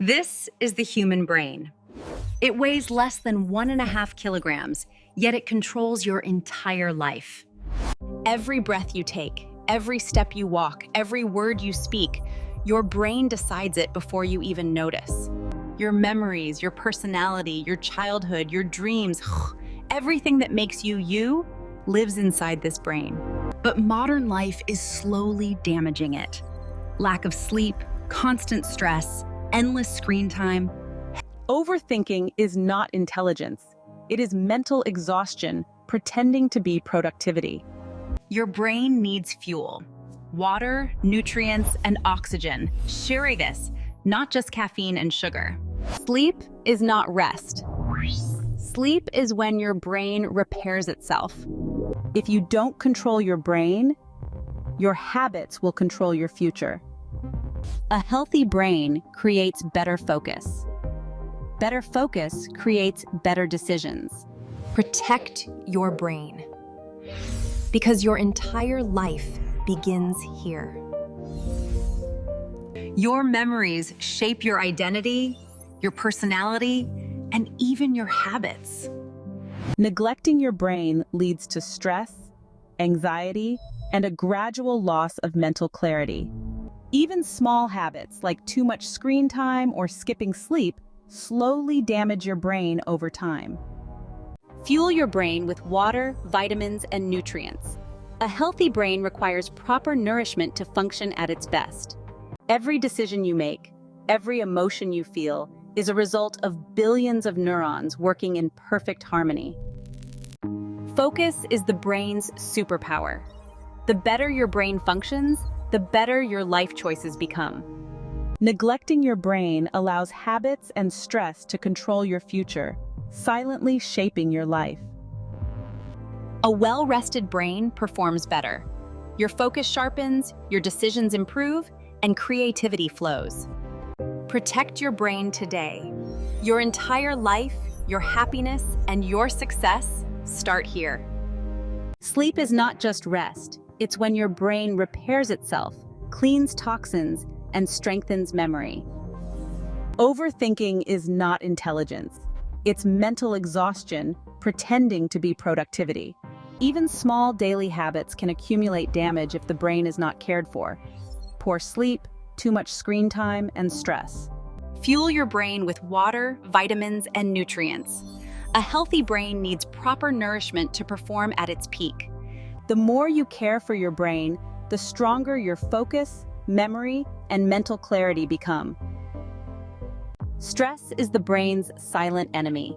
This is the human brain. It weighs less than 1.5 kilograms, yet it controls your entire life. Every breath you take, every step you walk, every word you speak, your brain decides it before you even notice. Your memories, your personality, your childhood, your dreams, everything that makes you you lives inside this brain. But modern life is slowly damaging it. Lack of sleep, constant stress, endless screen time. Overthinking is not intelligence. It is mental exhaustion pretending to be productivity. Your brain needs fuel. Water, nutrients, and oxygen. Sharing this, not just caffeine and sugar. Sleep is not rest. Sleep is when your brain repairs itself. If you don't control your brain, your habits will control your future. A healthy brain creates better focus. Better focus creates better decisions. Protect your brain, because your entire life begins here. Your memories shape your identity, your personality, and even your habits. Neglecting your brain leads to stress, anxiety, and a gradual loss of mental clarity. Even small habits like too much screen time or skipping sleep slowly damage your brain over time. Fuel your brain with water, vitamins, and nutrients. A healthy brain requires proper nourishment to function at its best. Every decision you make, every emotion you feel, is a result of billions of neurons working in perfect harmony. Focus is the brain's superpower. The better your brain functions, the better your life choices become. Neglecting your brain allows habits and stress to control your future, silently shaping your life. A well-rested brain performs better. Your focus sharpens, your decisions improve, and creativity flows. Protect your brain today. Your entire life, your happiness, and your success start here. Sleep is not just rest. It's when your brain repairs itself, cleans toxins, and strengthens memory. Overthinking is not intelligence. It's mental exhaustion pretending to be productivity. Even small daily habits can accumulate damage if the brain is not cared for. Poor sleep, too much screen time, and stress. Fuel your brain with water, vitamins, and nutrients. A healthy brain needs proper nourishment to perform at its peak. The more you care for your brain, the stronger your focus, memory, and mental clarity become. Stress is the brain's silent enemy.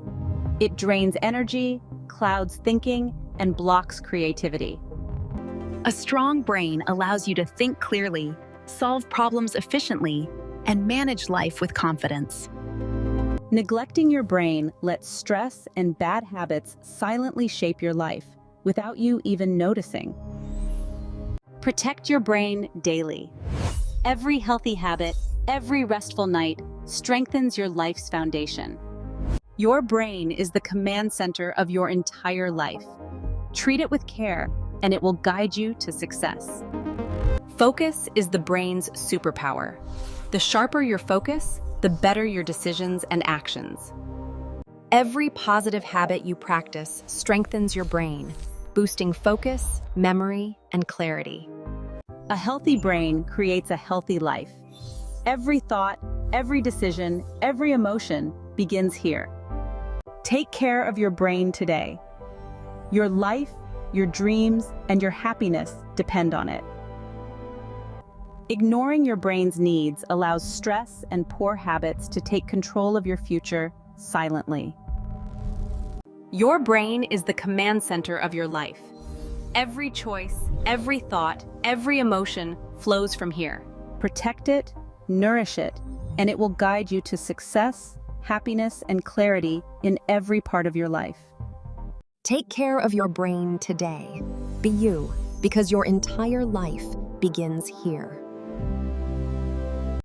It drains energy, clouds thinking, and blocks creativity. A strong brain allows you to think clearly, solve problems efficiently, and manage life with confidence. Neglecting your brain lets stress and bad habits silently shape your life without you even noticing. Protect your brain daily. Every healthy habit, every restful night strengthens your life's foundation. Your brain is the command center of your entire life. Treat it with care, and it will guide you to success. Focus is the brain's superpower. The sharper your focus, the better your decisions and actions. Every positive habit you practice strengthens your brain, boosting focus, memory, and clarity. A healthy brain creates a healthy life. Every thought, every decision, every emotion begins here. Take care of your brain today. Your life, your dreams, and your happiness depend on it. Ignoring your brain's needs allows stress and poor habits to take control of your future silently. Your brain is the command center of your life. Every choice, every thought, every emotion flows from here. Protect it, nourish it, and it will guide you to success, happiness, and clarity in every part of your life. Take care of your brain today. Be you, because your entire life begins here.